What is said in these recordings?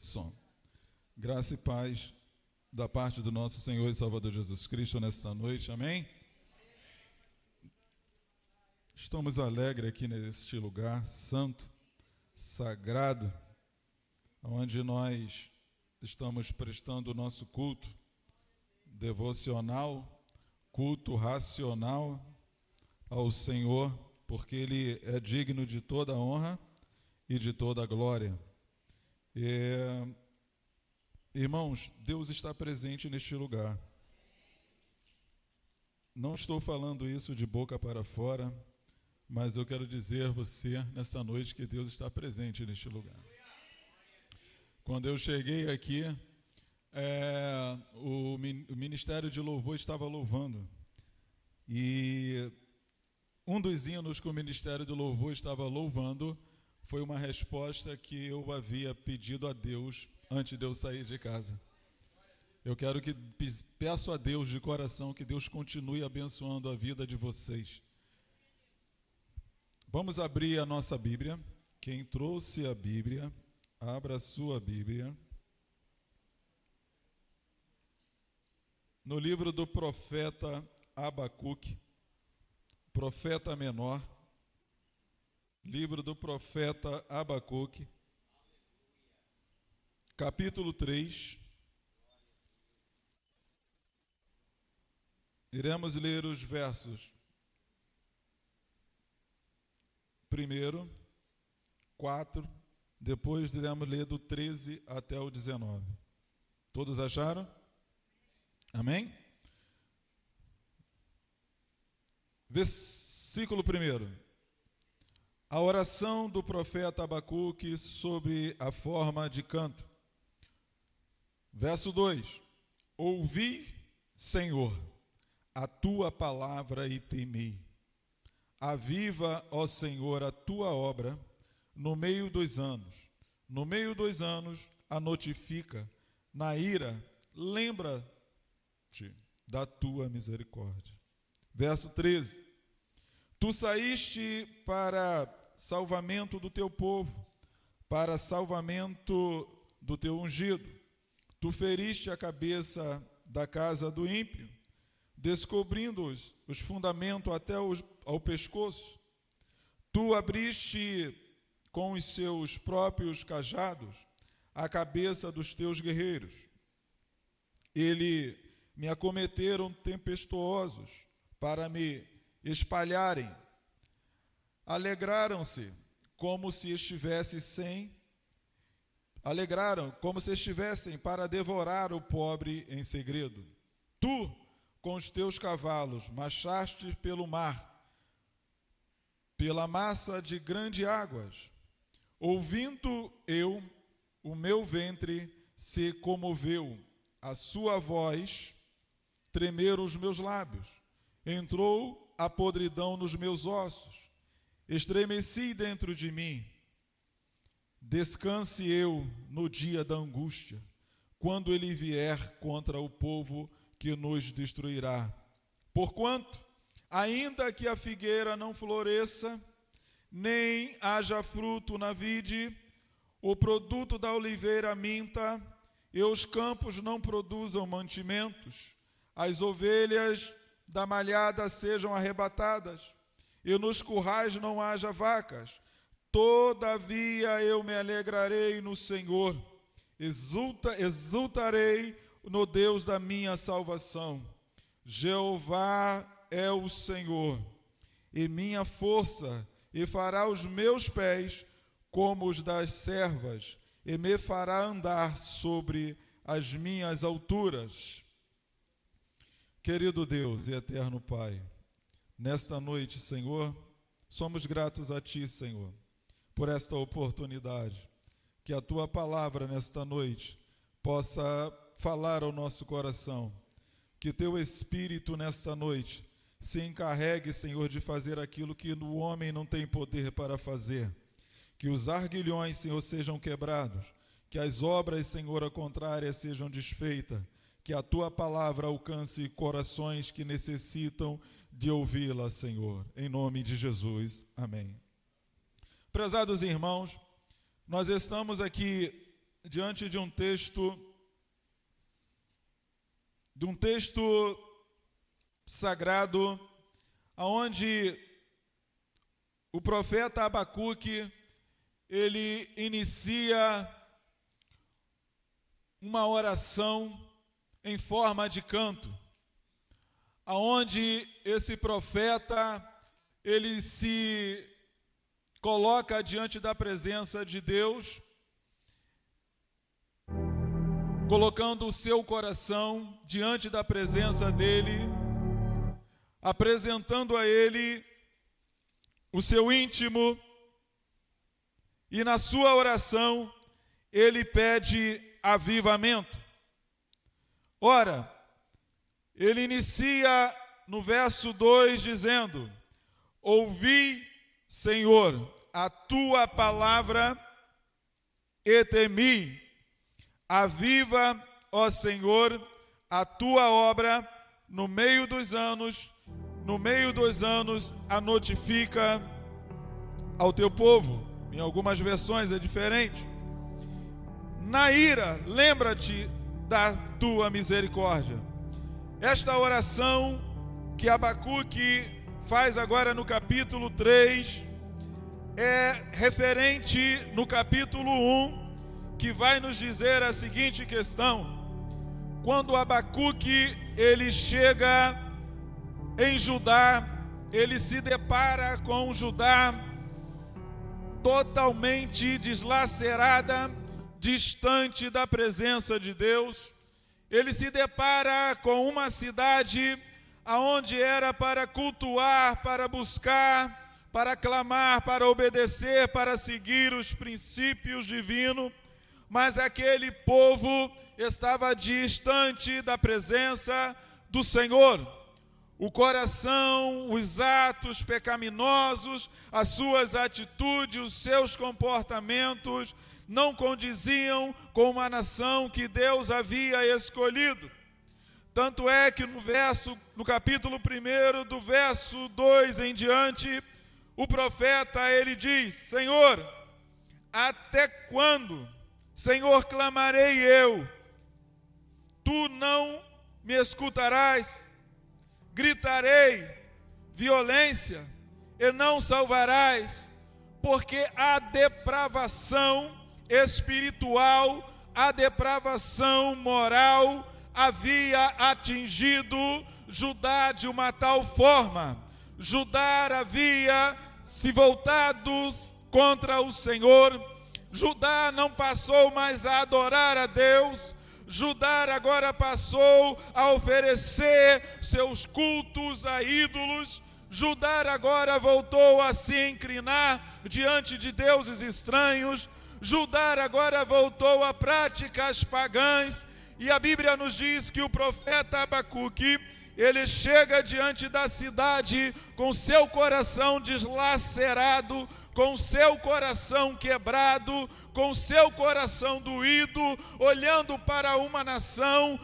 Som. Graça e paz da parte do nosso Senhor e Salvador Jesus Cristo nesta noite, amém? Estamos alegres aqui neste lugar santo, sagrado, onde nós estamos prestando o nosso culto devocional, culto racional ao Senhor, porque Ele é digno de toda a honra e de toda a glória. Irmãos, Deus está presente neste lugar. Não estou falando isso de boca para fora, mas eu quero dizer a você nessa noite que Deus está presente neste lugar. Quando eu cheguei aqui, o Ministério de Louvor estava louvando. E um dos hinos que o Ministério de Louvor estava louvando foi uma resposta que eu havia pedido a Deus antes de eu sair de casa. Eu quero que peço a Deus de coração que Deus continue abençoando a vida de vocês. Vamos abrir a nossa Bíblia. Quem trouxe a Bíblia, abra a sua Bíblia. No livro do profeta Abacuque, profeta menor, livro do profeta Abacuque, capítulo 3. Iremos ler os versos 1, 4, depois iremos ler do 13 até o 19. Todos acharam? Amém? Versículo 1. A oração do profeta Abacuque sobre a forma de canto. Verso 2. Ouvi, Senhor, a tua palavra e temi. Aviva, ó Senhor, a tua obra no meio dos anos. No meio dos anos a notifica. Na ira, lembra-te da tua misericórdia. Verso 13. Tu saíste para salvamento do teu povo, para salvamento do teu ungido. Tu feriste a cabeça da casa do ímpio, descobrindo os fundamentos até ao pescoço. Tu abriste com os seus próprios cajados a cabeça dos teus guerreiros. Eles me acometeram tempestuosos para me espalharem. Alegraram como se estivessem para devorar o pobre em segredo. Tu, com os teus cavalos, marchaste pelo mar, pela massa de grandes águas. Ouvindo eu, o meu ventre se comoveu, a sua voz tremeram os meus lábios. Entrou a podridão nos meus ossos. Estremeci dentro de mim. Descanse eu no dia da angústia, quando ele vier contra o povo que nos destruirá. Porquanto, ainda que a figueira não floresça, nem haja fruto na vide, o produto da oliveira minta, e os campos não produzam mantimentos, as ovelhas da malhada sejam arrebatadas, e nos currais não haja vacas, todavia eu me alegrarei no Senhor, exultarei no Deus da minha salvação. Jeová é o Senhor, e minha força, e fará os meus pés como os das servas, e me fará andar sobre as minhas alturas. Querido Deus e eterno Pai, nesta noite, Senhor, somos gratos a Ti, Senhor, por esta oportunidade, que a Tua palavra nesta noite possa falar ao nosso coração, que Teu Espírito nesta noite se encarregue, Senhor, de fazer aquilo que o homem não tem poder para fazer, que os arguilhões, Senhor, sejam quebrados, que as obras, Senhor, contrárias sejam desfeitas, que a Tua palavra alcance corações que necessitam de ouvi-la, Senhor, em nome de Jesus, amém. Prezados irmãos, nós estamos aqui diante de um texto sagrado, onde o profeta Abacuque, ele inicia uma oração em forma de canto, aonde esse profeta, ele se coloca diante da presença de Deus, colocando o seu coração diante da presença dele, apresentando a ele o seu íntimo, e na sua oração ele pede avivamento. Ora, ele inicia no verso 2 dizendo: ouvi, Senhor, a tua palavra e temi. Aviva, ó Senhor, a tua obra no meio dos anos a notifica ao teu povo. Em algumas versões é diferente. Na ira, lembra-te da tua misericórdia. Esta oração que Abacuque faz agora no capítulo 3 é referente no capítulo 1, que vai nos dizer a seguinte questão: quando Abacuque ele chega em Judá, ele se depara com Judá totalmente deslacerada, distante da presença de Deus. Ele se depara com uma cidade aonde era para cultuar, para buscar, para clamar, para obedecer, para seguir os princípios divinos, mas aquele povo estava distante da presença do Senhor. O coração, os atos pecaminosos, as suas atitudes, os seus comportamentos não condiziam com uma nação que Deus havia escolhido. Tanto é que no capítulo 1, do verso 2 em diante, o profeta ele diz: Senhor, até quando, Senhor, clamarei eu? Tu não me escutarás. Gritarei violência e não salvarás, porque a depravação espiritual, a depravação moral havia atingido Judá de uma tal forma. Judá havia se voltado contra o Senhor. Judá não passou mais a adorar a Deus. Judá agora passou a oferecer seus cultos a ídolos. Judá agora voltou a se inclinar diante de deuses estranhos. Judá agora voltou a práticas pagãs. E a Bíblia nos diz que o profeta Abacuque, ele chega diante da cidade com seu coração deslacerado, com seu coração quebrado, com seu coração doído, olhando para uma nação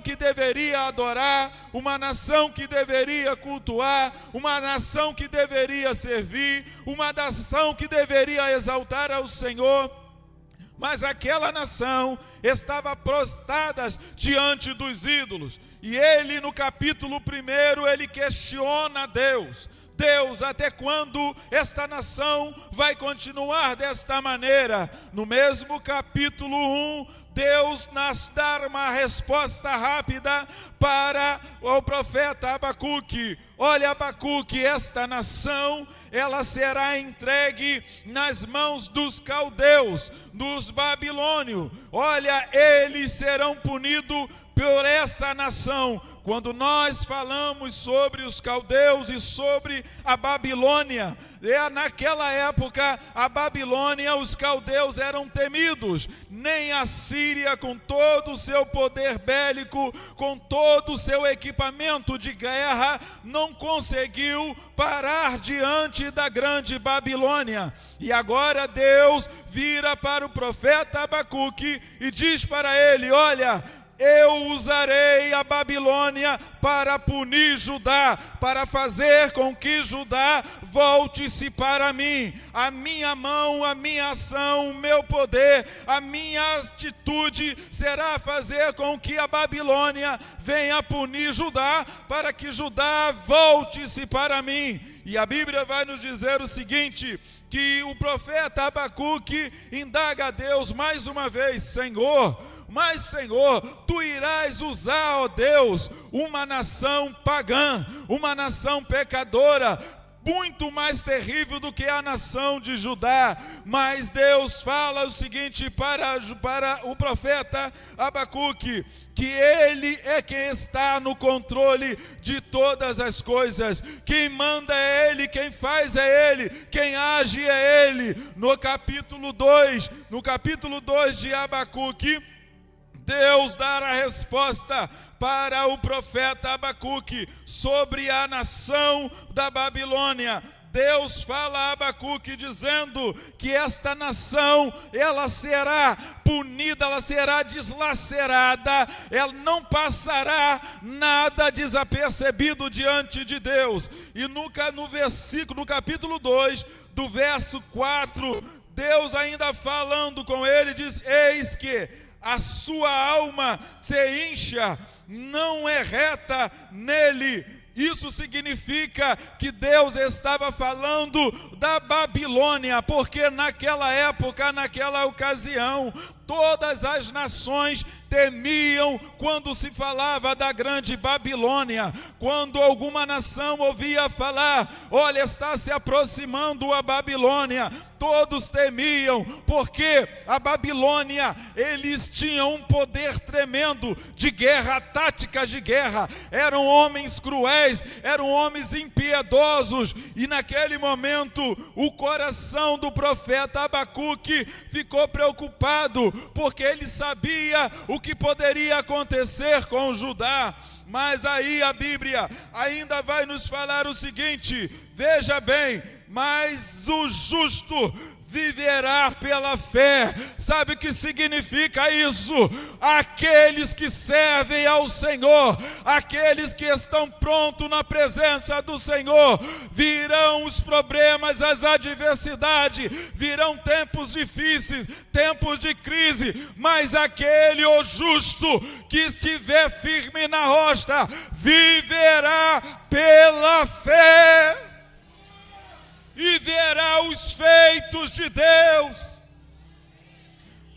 que deveria adorar, uma nação que deveria cultuar, uma nação que deveria servir, uma nação que deveria exaltar ao Senhor. Mas aquela nação estava prostrada diante dos ídolos. E ele, no capítulo 1, ele questiona Deus. Deus, até quando esta nação vai continuar desta maneira? No mesmo capítulo 1, Deus nos dá uma resposta rápida para o profeta Abacuque. Olha, Abacuque, esta nação, ela será entregue nas mãos dos caldeus, dos babilônios. Olha, eles serão punidos por essa nação. Quando nós falamos sobre os caldeus e sobre a Babilônia, naquela época, a Babilônia, os caldeus eram temidos. Nem a Síria, com todo o seu poder bélico, com todo o seu equipamento de guerra, não conseguiu parar diante da grande Babilônia. E agora Deus vira para o profeta Abacuque e diz para ele: olha, eu usarei a Babilônia para punir Judá, para fazer com que Judá volte-se para mim. A minha mão, a minha ação, o meu poder, a minha atitude será fazer com que a Babilônia venha punir Judá, para que Judá volte-se para mim. E a Bíblia vai nos dizer o seguinte, que o profeta Abacuque indaga a Deus mais uma vez: Senhor, mas Senhor, tu irás usar, ó Deus, uma nação pagã, uma nação pecadora, muito mais terrível do que a nação de Judá. Mas Deus fala o seguinte para o profeta Abacuque, que Ele é quem está no controle de todas as coisas. Quem manda é Ele, quem faz é Ele, quem age é Ele. No capítulo 2 de Abacuque, Deus dá a resposta para o profeta Abacuque sobre a nação da Babilônia. Deus fala a Abacuque dizendo que esta nação, ela será punida, ela será deslacerada, ela não passará nada desapercebido diante de Deus. E no capítulo 2, do verso 4, Deus ainda falando com ele, diz: eis que a sua alma se incha, não é reta nele. Isso significa que Deus estava falando da Babilônia, porque naquela época, naquela ocasião, todas as nações temiam quando se falava da grande Babilônia. Quando alguma nação ouvia falar: olha, está se aproximando a Babilônia, todos temiam, porque a Babilônia, eles tinham um poder tremendo de guerra, táticas de guerra, eram homens cruéis, eram homens impiedosos. E naquele momento o coração do profeta Abacuque ficou preocupado, porque ele sabia o que poderia acontecer com Judá. Mas aí a Bíblia ainda vai nos falar o seguinte, veja bem: mas o justo viverá pela fé. Sabe o que significa isso? Aqueles que servem ao Senhor, aqueles que estão prontos na presença do Senhor, virão os problemas, as adversidades, virão tempos difíceis, tempos de crise, mas aquele, o justo, que estiver firme na rocha, viverá pela fé e verá os feitos de Deus.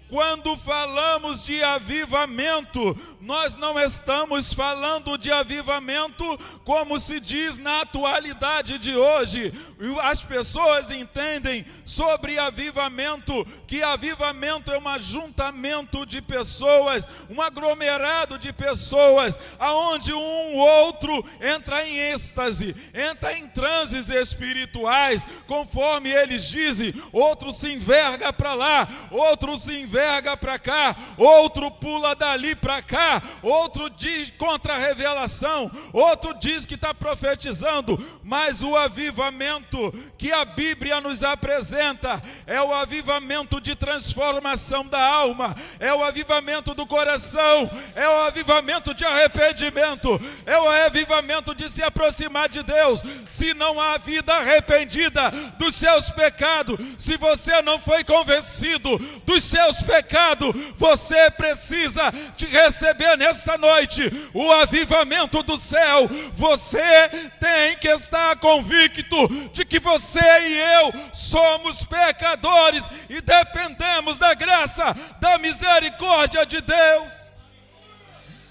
Quando falamos de avivamento, nós não estamos falando de avivamento como se diz na atualidade de hoje. As pessoas entendem sobre avivamento que avivamento é um ajuntamento de pessoas, um aglomerado de pessoas, aonde um outro entra em êxtase, entra em transes espirituais, conforme eles dizem. Outro se enverga para lá, outro se enverga para cá, outro pula dali para cá, outro diz contra a revelação, outro diz que está profetizando. Mas o avivamento que a Bíblia nos apresenta é o avivamento de transformação da alma, é o avivamento do coração, é o avivamento de arrependimento, é o avivamento de se aproximar de Deus. Se não há vida arrependida dos seus pecados, se você não foi convencido dos seus pecados, você precisa de receber nesta noite o avivamento do céu. Você tem que estar convicto de que você e eu somos pecadores e dependemos da graça, da misericórdia de Deus.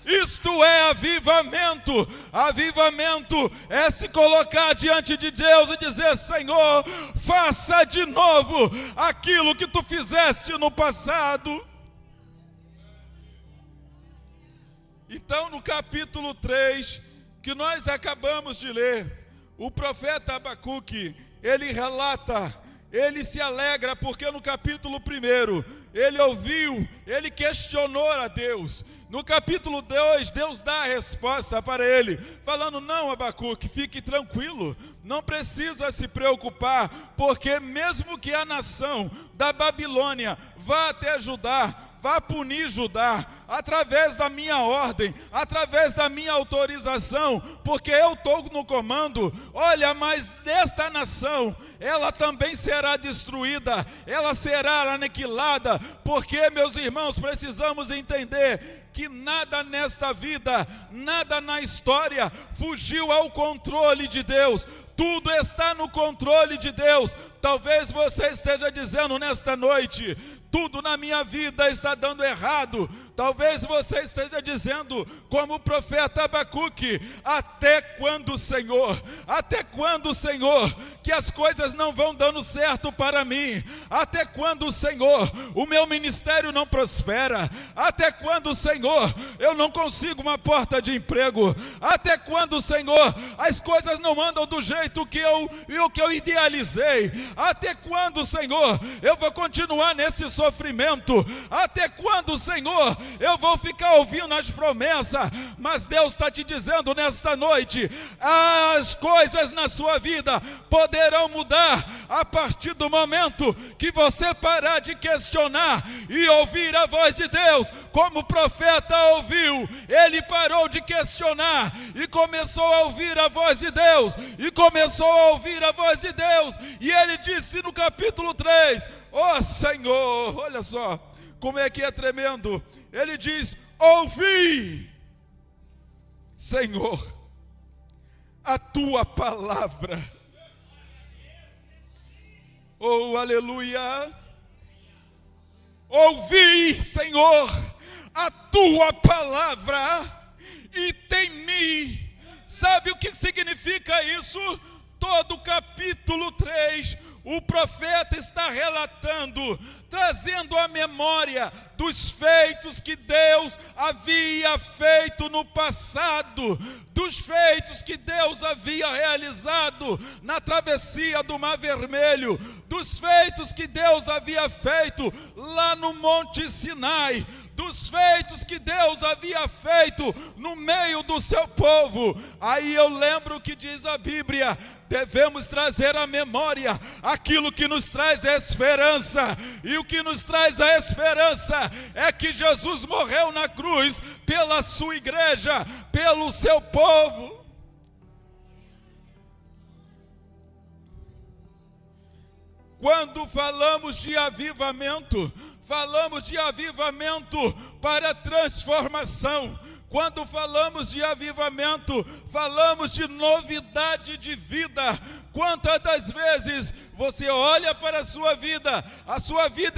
Isto é avivamento. Avivamento é se colocar diante de Deus e dizer: Senhor, faça de novo aquilo que tu fizeste no passado. Então, no capítulo 3, que nós acabamos de ler, o profeta Abacuque, ele relata, ele se alegra, porque no capítulo 1, ele ouviu, ele questionou a Deus. No capítulo 2, Deus dá a resposta para ele, falando: não, Abacuque, fique tranquilo, não precisa se preocupar, porque mesmo que a nação da Babilônia vá até Judá, vá punir Judá, através da minha ordem, através da minha autorização, porque eu estou no comando. Olha, mas desta nação, ela também será destruída, ela será aniquilada, porque, meus irmãos, precisamos entender que nada nesta vida, nada na história fugiu ao controle de Deus. Tudo está no controle de Deus. Talvez você esteja dizendo nesta noite: tudo na minha vida está dando errado. Talvez você esteja dizendo, como o profeta Abacuque: até quando, Senhor? Até quando, Senhor, que as coisas não vão dando certo para mim? Até quando, Senhor, o meu ministério não prospera? Até quando, Senhor, eu não consigo uma porta de emprego? Até quando, Senhor, as coisas não andam do jeito que eu idealizei? Até quando, Senhor, eu vou continuar nesse sofrimento? Até quando, Senhor, eu vou ficar ouvindo as promessas? Mas Deus está te dizendo nesta noite: as coisas na sua vida poderão mudar a partir do momento que você parar de questionar e ouvir a voz de Deus. Como o profeta ouviu, ele parou de questionar e começou a ouvir a voz de Deus, e ele disse no capítulo 3, ó Senhor, olha só como é que é tremendo, ele diz: ouvi, Senhor, a tua palavra. Oh, aleluia. Ouvi, Senhor, a tua palavra e temi. Sabe o que significa isso? Todo o capítulo 3, o profeta está relatando, trazendo a memória dos feitos que Deus havia feito no passado, dos feitos que Deus havia realizado na travessia do Mar Vermelho, dos feitos que Deus havia feito lá no Monte Sinai, dos feitos que Deus havia feito no meio do seu povo. Aí eu lembro que diz a Bíblia: devemos trazer à memória aquilo que nos traz a esperança, e o que nos traz a esperança é que Jesus morreu na cruz pela sua igreja, pelo seu povo. Quando falamos de avivamento para transformação. Quando falamos de avivamento, falamos de novidade de vida. Quantas das vezes você olha para a sua vida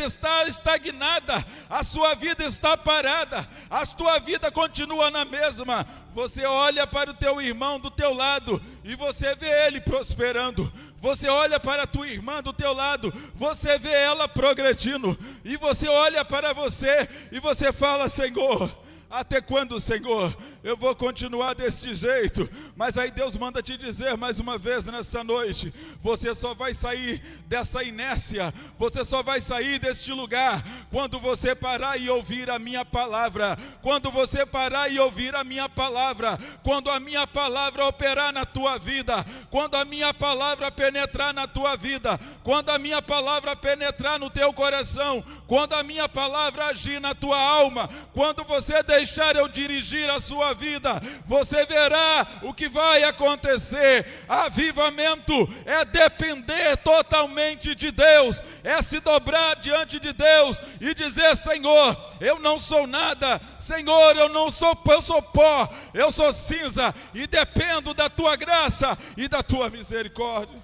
está estagnada, a sua vida está parada, a sua vida continua na mesma. Você olha para o teu irmão do teu lado e você vê ele prosperando. Você olha para a tua irmã do teu lado, você vê ela progredindo. E você olha para você e você fala: Senhor, até quando, Senhor, eu vou continuar desse jeito? Mas aí Deus manda te dizer mais uma vez nessa noite: você só vai sair dessa inércia, você só vai sair deste lugar quando você parar e ouvir a minha palavra. Quando você parar e ouvir a minha palavra, quando a minha palavra operar na tua vida, quando a minha palavra penetrar na tua vida, quando a minha palavra penetrar no teu coração, quando a minha palavra agir na tua alma, quando você deixar eu dirigir a sua vida, você verá o que vai acontecer. Avivamento é depender totalmente de Deus, é se dobrar diante de Deus e dizer: Senhor, eu não sou nada, Senhor, eu sou pó, eu sou cinza e dependo da tua graça e da tua misericórdia.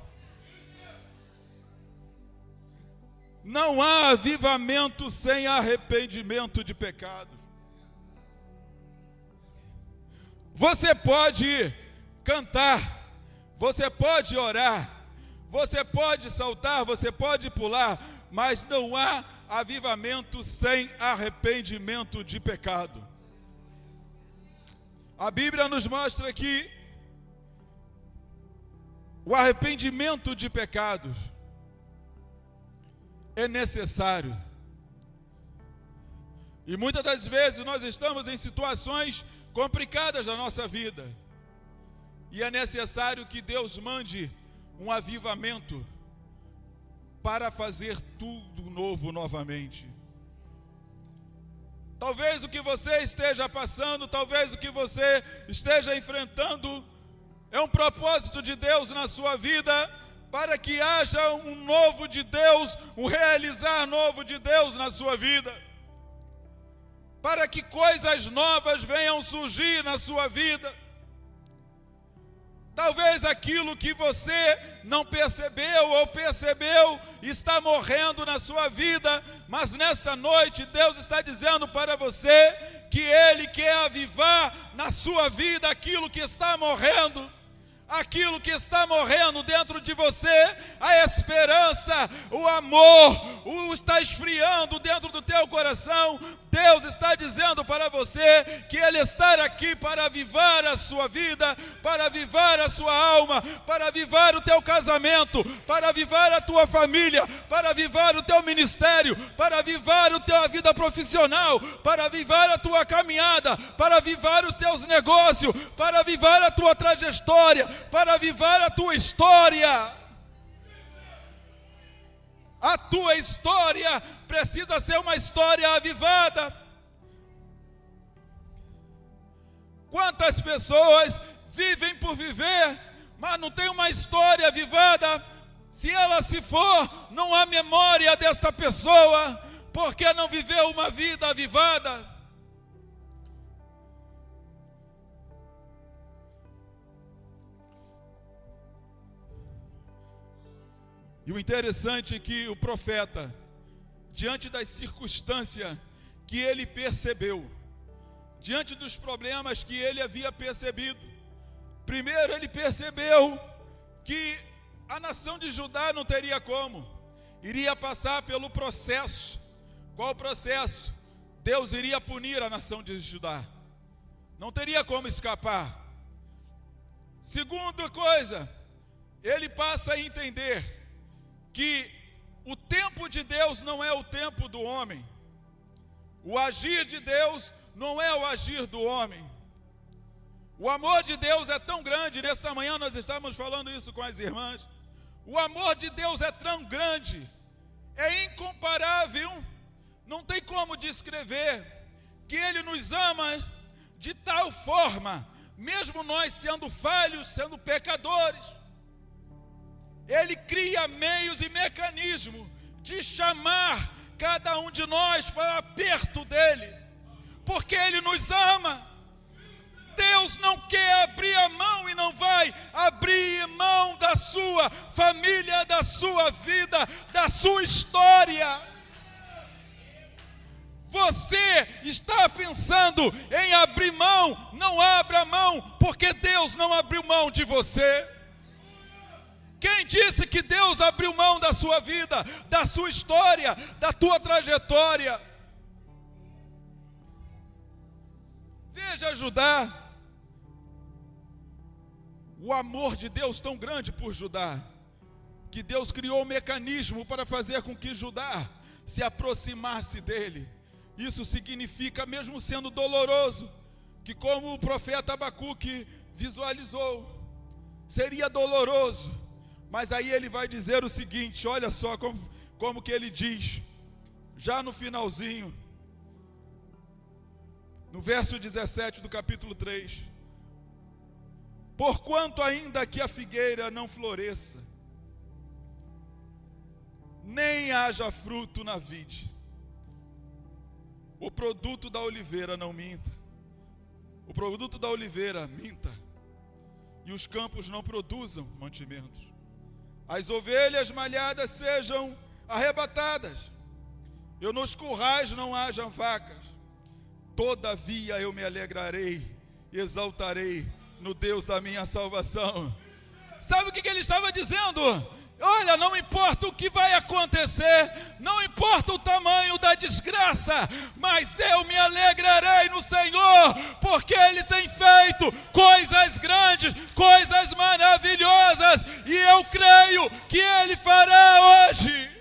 Não há avivamento sem arrependimento de pecado. Você pode cantar, você pode orar, você pode saltar, você pode pular, mas não há avivamento sem arrependimento de pecado. A Bíblia nos mostra que o arrependimento de pecados é necessário. E muitas das vezes nós estamos em situações complicadas da nossa vida, e é necessário que Deus mande um avivamento para fazer tudo novo novamente. Talvez o que você esteja passando, talvez o que você esteja enfrentando, é um propósito de Deus na sua vida, para que haja um novo de Deus, um realizar novo de Deus na sua vida, para que coisas novas venham surgir na sua vida. Talvez aquilo que você não percebeu ou percebeu está morrendo na sua vida, mas nesta noite Deus está dizendo para você que Ele quer avivar na sua vida aquilo que está morrendo. Aquilo que está morrendo dentro de você, a esperança, o amor, está esfriando dentro do teu coração. Deus está dizendo para você que Ele está aqui para avivar a sua vida, para avivar a sua alma, para avivar o teu casamento, para avivar a tua família, para avivar o teu ministério, para avivar a tua vida profissional, para avivar a tua caminhada, para avivar os teus negócios, para avivar a tua trajetória, para avivar a tua história. A tua história precisa ser uma história avivada. Quantas pessoas vivem por viver, mas não tem uma história avivada? Se ela se for, não há memória desta pessoa, porque não viveu uma vida avivada. E o interessante é que o profeta, diante das circunstâncias que ele percebeu, diante dos problemas que ele havia percebido, primeiro ele percebeu que a nação de Judá não teria como, iria passar pelo processo. Qual o processo? Deus iria punir a nação de Judá, não teria como escapar. Segunda coisa, ele passa a entender que o tempo de Deus não é o tempo do homem. O agir de Deus não é o agir do homem. O amor de Deus é tão grande, nesta manhã nós estávamos falando isso com as irmãs. O amor de Deus é tão grande, é incomparável, não tem como descrever, que Ele nos ama de tal forma, mesmo nós sendo falhos, sendo pecadores, Ele cria meios e mecanismos de chamar cada um de nós para perto dEle, porque Ele nos ama. Deus não quer abrir a mão e não vai abrir mão da sua família, da sua vida, da sua história. Você está pensando em abrir mão, não abra mão, porque Deus não abriu mão de você. Quem disse que Deus abriu mão da sua vida, da sua história, da tua trajetória? Veja Judá, o amor de Deus tão grande por Judá, que Deus criou um mecanismo para fazer com que Judá se aproximasse dele. Isso significa, mesmo sendo doloroso, que como o profeta Abacuque visualizou, seria doloroso, mas aí ele vai dizer o seguinte, olha só como que ele diz, já no finalzinho, no verso 17 do capítulo 3, porquanto ainda que a figueira não floresça, nem haja fruto na vide, o produto da oliveira não minta, o produto da oliveira minta, e os campos não produzam mantimentos, as ovelhas malhadas sejam arrebatadas, e nos currais não hajam vacas, todavia eu me alegrarei e exaltarei no Deus da minha salvação. Sabe o que ele estava dizendo? Olha, não importa o que vai acontecer, não importa o tamanho da desgraça, mas eu me alegrarei no Senhor, porque Ele tem feito coisas grandes, coisas maravilhosas, e eu creio que Ele fará hoje.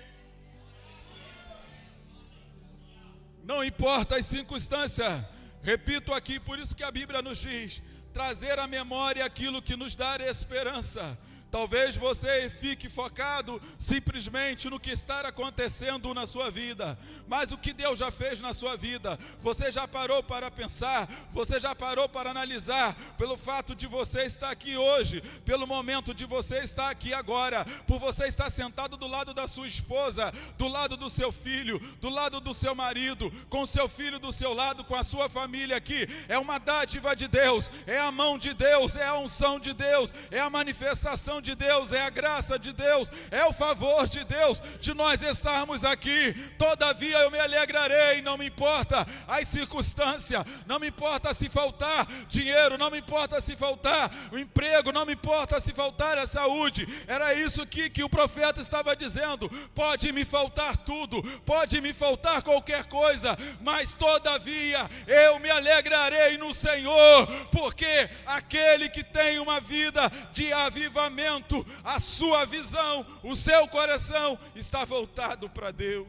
Não importa as circunstâncias, repito aqui, por isso que a Bíblia nos diz, trazer à memória aquilo que nos dá esperança. Talvez você fique focado simplesmente no que está acontecendo na sua vida, mas o que Deus já fez na sua vida, você já parou para pensar, você já parou para analisar, pelo fato de você estar aqui hoje, pelo momento de você estar aqui agora, por você estar sentado do lado da sua esposa, do lado do seu filho, do lado do seu marido, com o seu filho do seu lado, com a sua família aqui, é uma dádiva de Deus, é a mão de Deus, é a unção de Deus, é a manifestação de Deus, é a graça de Deus, é o favor de Deus, de nós estarmos aqui. Todavia eu me alegrarei, não me importa as circunstâncias, não me importa se faltar dinheiro, não me importa se faltar o emprego, não me importa se faltar a saúde. Era isso que o profeta estava dizendo: pode me faltar tudo, pode me faltar qualquer coisa, mas todavia eu me alegrarei no Senhor, porque aquele que tem uma vida de avivamento, a sua visão, o seu coração está voltado para Deus.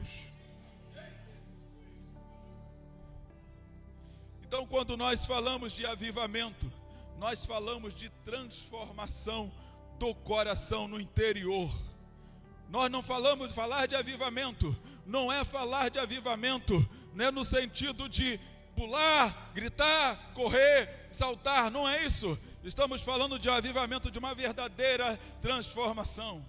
Então, quando nós falamos de avivamento, nós falamos de transformação do coração no interior. Nós não falamos de falar de avivamento, não é falar de avivamento, né, no sentido de pular, gritar, correr, saltar, não é isso. Estamos falando de um avivamento, de uma verdadeira transformação.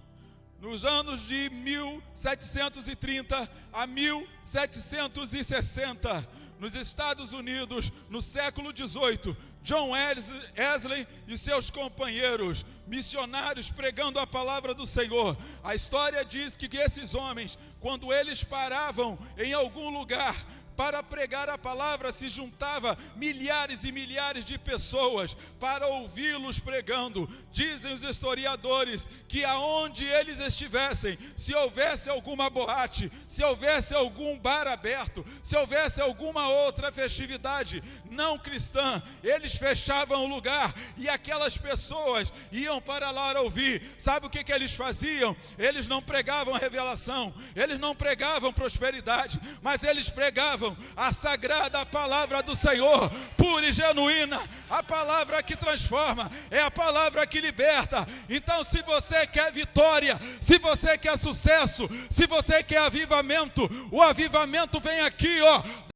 Nos anos de 1730 a 1760, nos Estados Unidos, no século XVIII, John Wesley e seus companheiros, missionários pregando a palavra do Senhor. A história diz que esses homens, quando eles paravam em algum lugar para pregar a palavra, se juntava milhares e milhares de pessoas para ouvi-los pregando. Dizem os historiadores que aonde eles estivessem, se houvesse alguma boate, se houvesse algum bar aberto, se houvesse alguma outra festividade não cristã, eles fechavam o lugar e aquelas pessoas iam para lá ouvir. Sabe o que eles faziam? Eles não pregavam revelação, eles não pregavam prosperidade, mas eles pregavam a sagrada palavra do Senhor, pura e genuína, a palavra que transforma, é a palavra que liberta. Então, se você quer vitória, se você quer sucesso, se você quer avivamento, o avivamento vem aqui,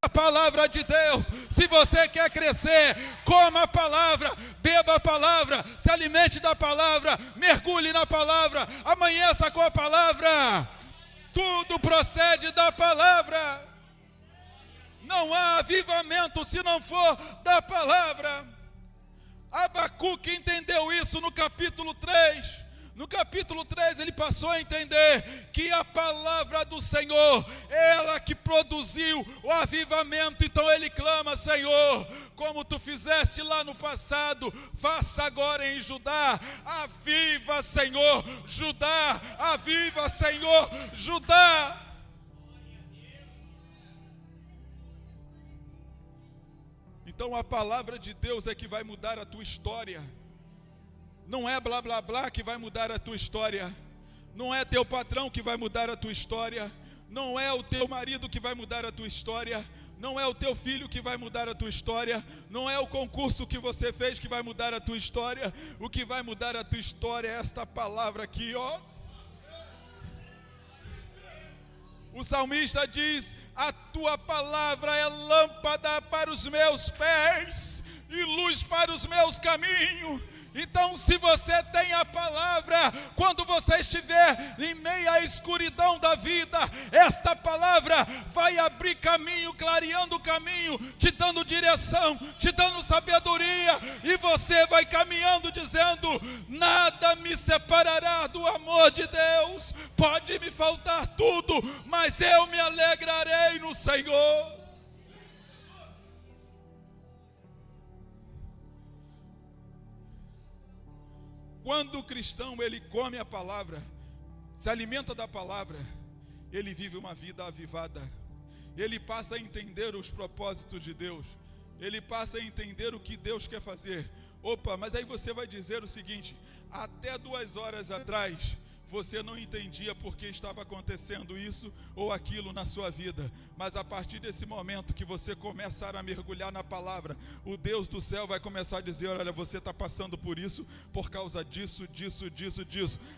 da palavra de Deus. Se você quer crescer, coma a palavra, beba a palavra, se alimente da palavra, mergulhe na palavra, amanheça com a palavra. Tudo procede da palavra. Não há avivamento se não for da palavra. Abacuque entendeu isso no capítulo 3. No capítulo 3 ele passou a entender que a palavra do Senhor, ela que produziu o avivamento. Então ele clama: Senhor, como tu fizeste lá no passado, faça agora em Judá. Aviva, Senhor, Judá. Aviva, Senhor, Judá. Então a palavra de Deus é que vai mudar a tua história. Não é blá blá blá que vai mudar a tua história. Não é teu patrão que vai mudar a tua história. Não é o teu marido que vai mudar a tua história. Não é o teu filho que vai mudar a tua história. Não é o concurso que você fez que vai mudar a tua história. O que vai mudar a tua história é esta palavra aqui, O salmista diz: a tua palavra é lâmpada para os meus pés e luz para os meus caminhos. Então, se você tem a palavra, quando você estiver em meio à escuridão da vida, esta palavra vai abrir caminho, clareando o caminho, te dando direção, te dando sabedoria, e você vai caminhando dizendo: nada me separará do amor de Deus. Pode me faltar tudo, mas eu me alegrarei no Senhor. Quando o cristão ele come a palavra, se alimenta da palavra, ele vive uma vida avivada. Ele passa a entender os propósitos de Deus. Ele passa a entender o que Deus quer fazer. Opa, mas aí você vai dizer o seguinte: até 2 horas atrás você não entendia por que estava acontecendo isso ou aquilo na sua vida, mas a partir desse momento que você começar a mergulhar na palavra, o Deus do céu vai começar a dizer: olha, você está passando por isso, por causa disso.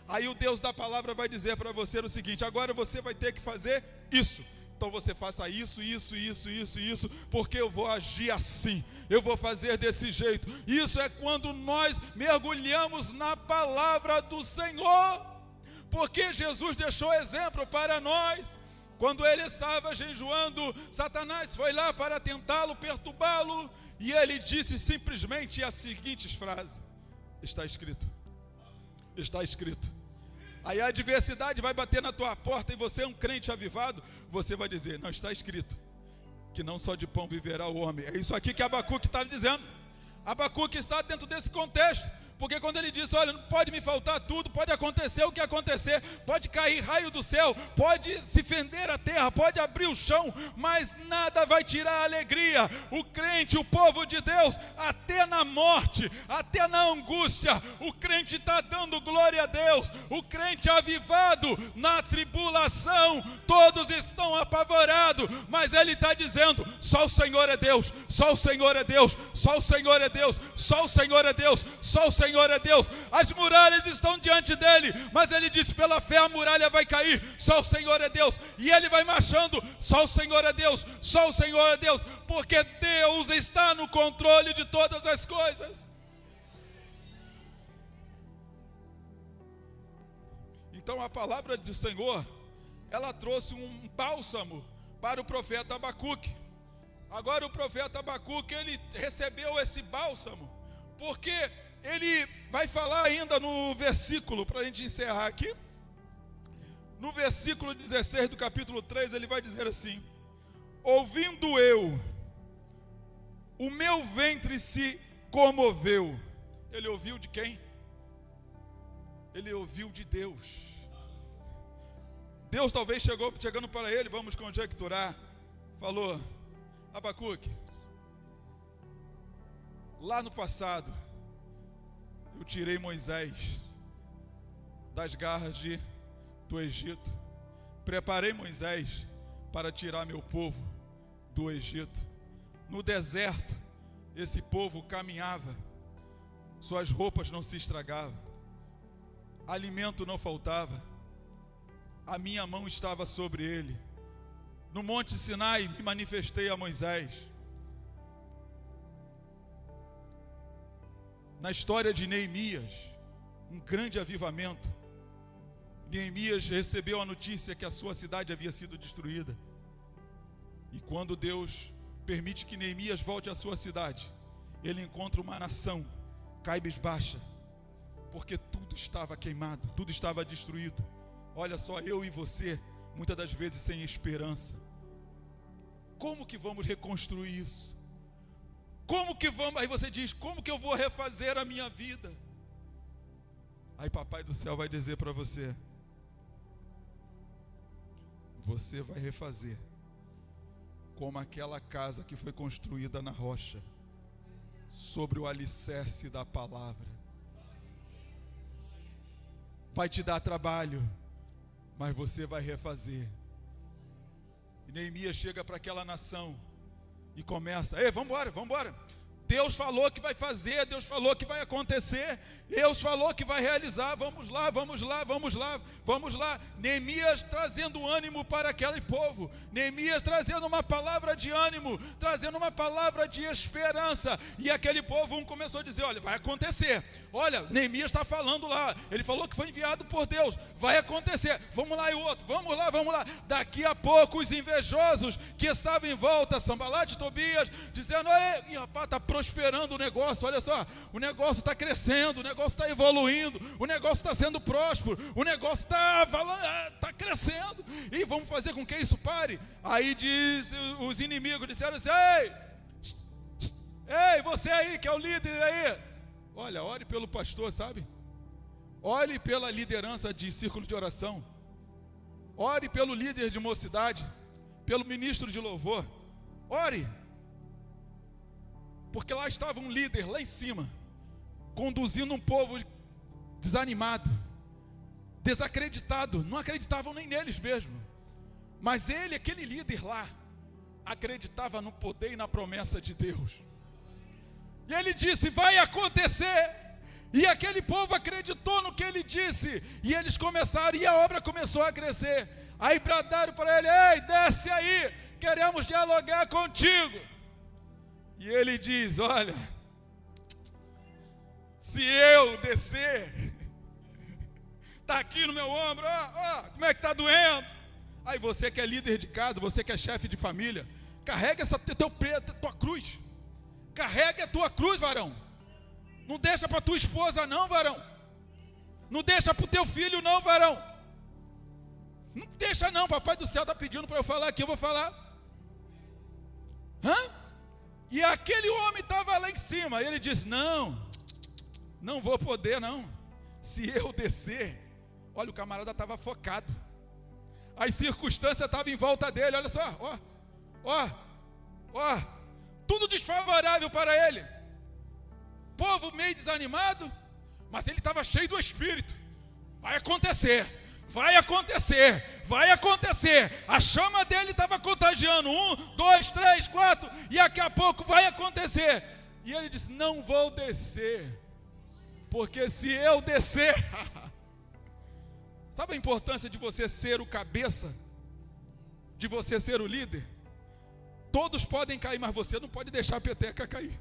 Aí o Deus da palavra vai dizer para você o seguinte: agora você vai ter que fazer isso. Então você faça isso, porque eu vou agir assim, eu vou fazer desse jeito. Isso é quando nós mergulhamos na palavra do Senhor, porque Jesus deixou exemplo para nós. Quando ele estava jejuando, Satanás foi lá para tentá-lo, perturbá-lo, e ele disse simplesmente as seguintes frases: está escrito, está escrito. Aí a adversidade vai bater na tua porta e você é um crente avivado, você vai dizer: não, está escrito que não só de pão viverá o homem. É isso aqui que Abacuque está dizendo. Abacuque está dentro desse contexto, porque quando ele disse: olha, não pode me faltar tudo, pode acontecer o que acontecer, pode cair raio do céu, pode se fender a terra, pode abrir o chão, mas nada vai tirar a alegria. O crente, o povo de Deus, até na morte, até na angústia, o crente está dando glória a Deus. O crente avivado na tribulação, todos estão apavorados, mas ele está dizendo: só o Senhor é Deus, só o Senhor é Deus, só o Senhor é Deus, só o Senhor é Deus, só o Senhor é Deus. As muralhas estão diante dele, mas ele disse: pela fé a muralha vai cair, só o Senhor é Deus. E ele vai marchando: só o Senhor é Deus, só o Senhor é Deus, porque Deus está no controle de todas as coisas. Então a palavra do Senhor, ela trouxe um bálsamo para o profeta Abacuque. Agora o profeta Abacuque, ele recebeu esse bálsamo, porque ele vai falar ainda no versículo, para a gente encerrar aqui, no versículo 16 do capítulo 3, ele vai dizer assim: ouvindo eu, o meu ventre se comoveu. Ele ouviu de quem? Ele ouviu de Deus. Deus talvez chegando para ele, vamos conjecturar, falou: Abacuque, lá no passado, eu tirei Moisés das garras do Egito, preparei Moisés para tirar meu povo do Egito. No deserto, esse povo caminhava, suas roupas não se estragavam, alimento não faltava, a minha mão estava sobre ele. No Monte Sinai me manifestei a Moisés. Na história de Neemias, um grande avivamento, Neemias recebeu a notícia que a sua cidade havia sido destruída. E quando Deus permite que Neemias volte à sua cidade, ele encontra uma nação cabisbaixa, porque tudo estava queimado, tudo estava destruído. Olha só, eu e você, muitas das vezes sem esperança. Como que vamos reconstruir isso? Como que vamos? Aí você diz: como que eu vou refazer a minha vida? Aí Papai do céu vai dizer para você: você vai refazer como aquela casa que foi construída na rocha, sobre o alicerce da palavra. Vai te dar trabalho, mas você vai refazer. E Neemias chega para aquela nação e começa: ei, vamos embora. Deus falou que vai fazer, Deus falou que vai acontecer, Deus falou que vai realizar, vamos lá. Neemias trazendo ânimo para aquele povo, Neemias trazendo uma palavra de ânimo, trazendo uma palavra de esperança. E aquele povo, um começou a dizer: olha, vai acontecer, olha, Neemias está falando lá, ele falou que foi enviado por Deus, vai acontecer, vamos lá. E o outro: vamos lá. Daqui a pouco os invejosos que estavam em volta, Sambalate e Tobias, dizendo: olha, rapaz, está prosperando o negócio, olha só, o negócio está crescendo, o negócio está evoluindo, o negócio está sendo próspero, o negócio está crescendo, e vamos fazer com que isso pare. Aí diz, os inimigos disseram assim: ei, você aí que é o líder aí, olha, ore pelo pastor, sabe? Ore pela liderança de círculo de oração, ore pelo líder de mocidade, pelo ministro de louvor, ore. Porque lá estava um líder, lá em cima, conduzindo um povo desanimado. desacreditados, não acreditavam nem neles mesmo. Mas ele, aquele líder lá, acreditava no poder e na promessa de Deus. E ele disse: vai acontecer. E aquele povo acreditou no que ele disse. E eles começaram, e a obra começou a crescer. Aí bradaram para ele: ei, desce aí, queremos dialogar contigo. E ele diz: olha, se eu descer, está aqui no meu ombro, ó, como é que está doendo? Aí você que é líder de casa, você que é chefe de família, carrega tua cruz. Carrega a tua cruz, varão. Não deixa para tua esposa não, varão. Não deixa para o teu filho não, varão. Não deixa não, papai do céu está pedindo para eu falar aqui, eu vou falar. E aquele homem estava lá em cima, e ele disse: não vou poder não. Se eu descer, olha, o camarada estava focado. As circunstâncias estavam em volta dele, olha só, tudo desfavorável para ele. Povo meio desanimado, mas ele estava cheio do Espírito. Vai acontecer, vai acontecer, vai acontecer. A chama dele estava contagiando. 1, 2, 3, 4, e daqui a pouco vai acontecer. E ele disse: não vou descer, porque se eu descer... Sabe a importância de você ser o cabeça? De você ser o líder? Todos podem cair, mas você não pode deixar a peteca cair.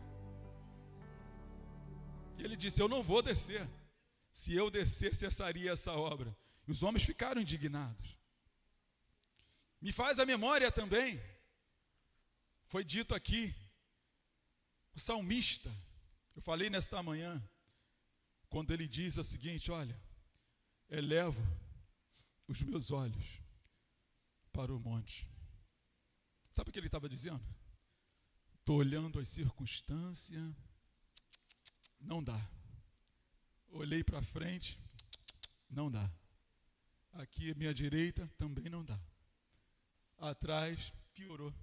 E ele disse: eu não vou descer. Se eu descer, cessaria essa obra. E os homens ficaram indignados. Me faz a memória também, foi dito aqui, o salmista, eu falei nesta manhã, quando ele diz o seguinte: olha, elevo os meus olhos para o monte. Sabe o que ele estava dizendo? Estou olhando as circunstâncias, não dá. Olhei para frente, não dá. Aqui à minha direita também não dá. Atrás piorou.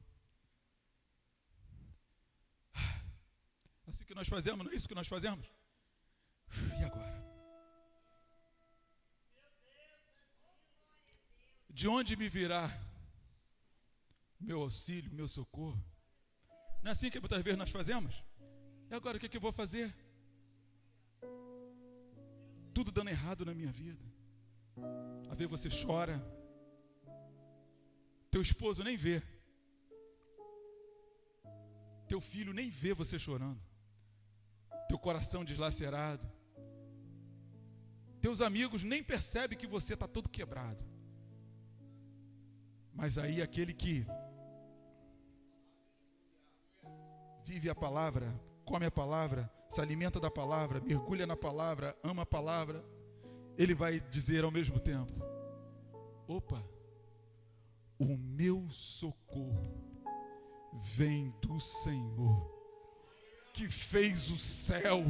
Assim que nós fazemos, não é isso que nós fazemos? E agora? De onde me virá meu auxílio, meu socorro? Não é assim que muitas vezes nós fazemos? E agora o que eu vou fazer? Tudo dando errado na minha vida. Às vezes você chora, teu esposo nem vê, teu filho nem vê você chorando, teu coração deslacerado, teus amigos nem percebem que você está todo quebrado. Mas aí aquele que vive a palavra, come a palavra, se alimenta da palavra, mergulha na palavra, ama a palavra, ele vai dizer ao mesmo tempo: opa, o meu socorro vem do Senhor, que fez o céu,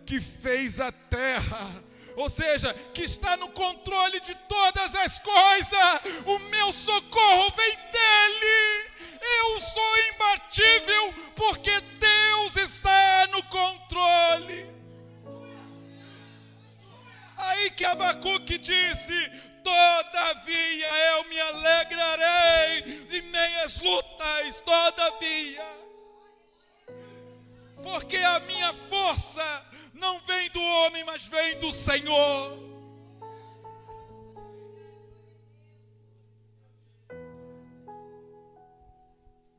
que fez a terra, ou seja, que está no controle de todas as coisas. O meu socorro vem dele. Eu sou imbatível porque Deus está no controle. Aí que Abacuque disse: todavia eu me alegrarei em meias lutas, todavia, porque a minha força não vem do homem, mas vem do Senhor.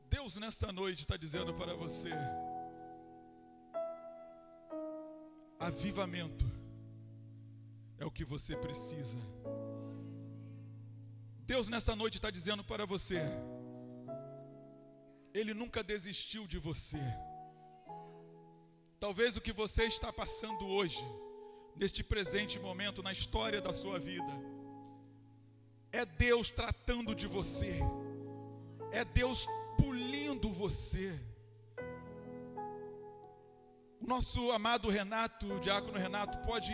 Deus nesta noite está dizendo para você: avivamento é o que você precisa. Deus nessa noite está dizendo para você: Ele nunca desistiu de você. Talvez o que você está passando hoje, neste presente momento, na história da sua vida, é Deus tratando de você, é Deus polindo você. O nosso amado Renato, o diácono Renato, pode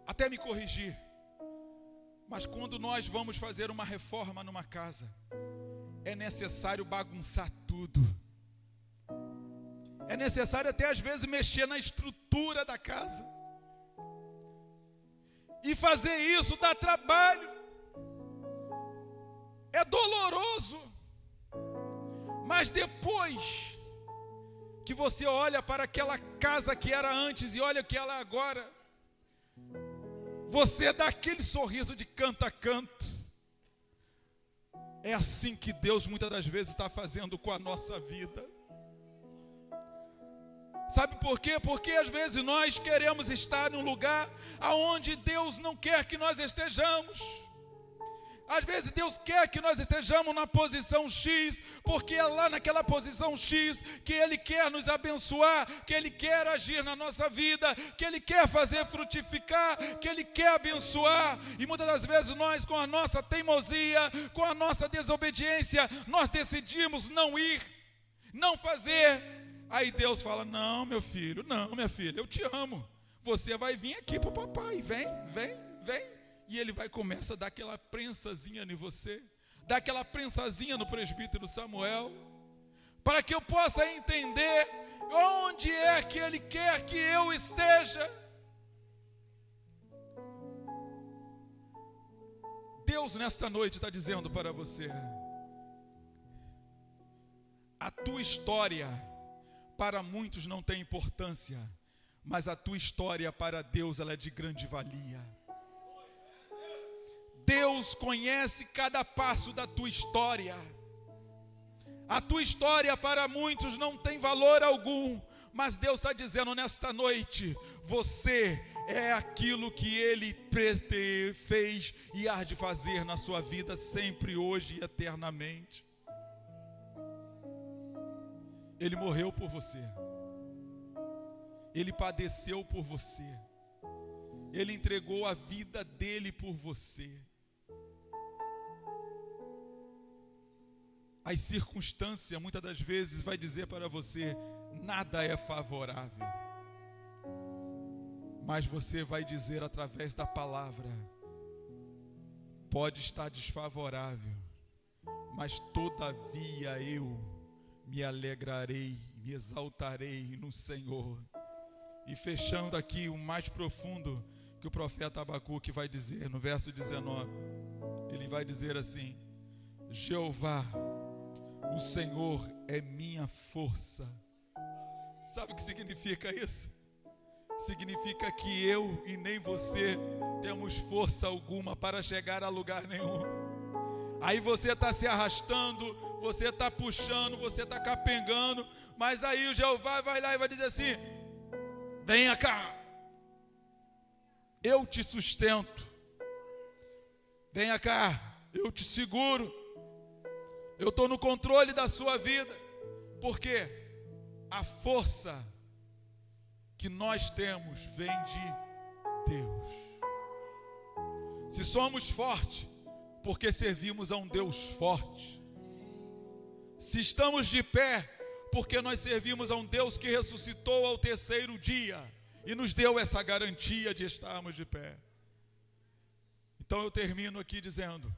até me corrigir, mas quando nós vamos fazer uma reforma numa casa, é necessário bagunçar tudo. É necessário até às vezes mexer na estrutura da casa. E fazer isso dá trabalho. É doloroso. Mas depois que você olha para aquela casa que era antes e olha o que ela é agora, você dá aquele sorriso de canto a canto. É assim que Deus muitas das vezes está fazendo com a nossa vida. Sabe por quê? Porque às vezes nós queremos estar num lugar aonde Deus não quer que nós estejamos. Às vezes Deus quer que nós estejamos na posição X, porque é lá naquela posição X que Ele quer nos abençoar, que Ele quer agir na nossa vida, que Ele quer fazer frutificar, que Ele quer abençoar. E muitas das vezes nós, com a nossa teimosia, com a nossa desobediência, nós decidimos não ir, não fazer. Aí Deus fala: não, meu filho, não, minha filha, eu te amo. Você vai vir aqui para o papai, vem. E ele vai começar a dar aquela prensazinha em você, dar aquela prensazinha no presbítero Samuel, para que eu possa entender onde é que ele quer que eu esteja. Deus nesta noite está dizendo para você: a tua história para muitos não tem importância, mas a tua história para Deus ela é de grande valia. Deus conhece cada passo da tua história. A tua história para muitos não tem valor algum, mas Deus está dizendo nesta noite: você é aquilo que Ele fez e há de fazer na sua vida sempre, hoje e eternamente. Ele morreu por você. Ele padeceu por você. Ele entregou a vida dele por você. As circunstâncias muitas das vezes vai dizer para você: nada é favorável. Mas você vai dizer através da palavra: pode estar desfavorável, mas todavia eu me alegrarei, me exaltarei no Senhor. E fechando aqui o mais profundo que o profeta Abacuque vai dizer no verso 19, ele vai dizer assim: Jeová, o Senhor é minha força. Sabe o que significa isso? Significa que eu e nem você temos força alguma para chegar a lugar nenhum. Aí você está se arrastando, você está puxando, você está capengando, mas aí o Jeová vai lá e vai dizer assim: venha cá, eu te sustento. Venha cá, eu te seguro. Eu estou no controle da sua vida. Porque a força que nós temos vem de Deus. Se somos fortes, porque servimos a um Deus forte. Se estamos de pé, porque nós servimos a um Deus que ressuscitou ao terceiro dia e nos deu essa garantia de estarmos de pé. Então eu termino aqui dizendo: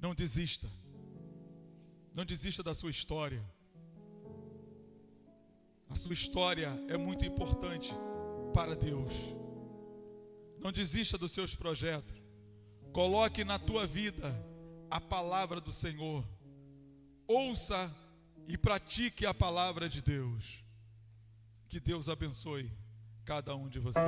não desista. Não desista da sua história. A sua história é muito importante para Deus. Não desista dos seus projetos. Coloque na tua vida a palavra do Senhor. Ouça e pratique a palavra de Deus. Que Deus abençoe cada um de vocês.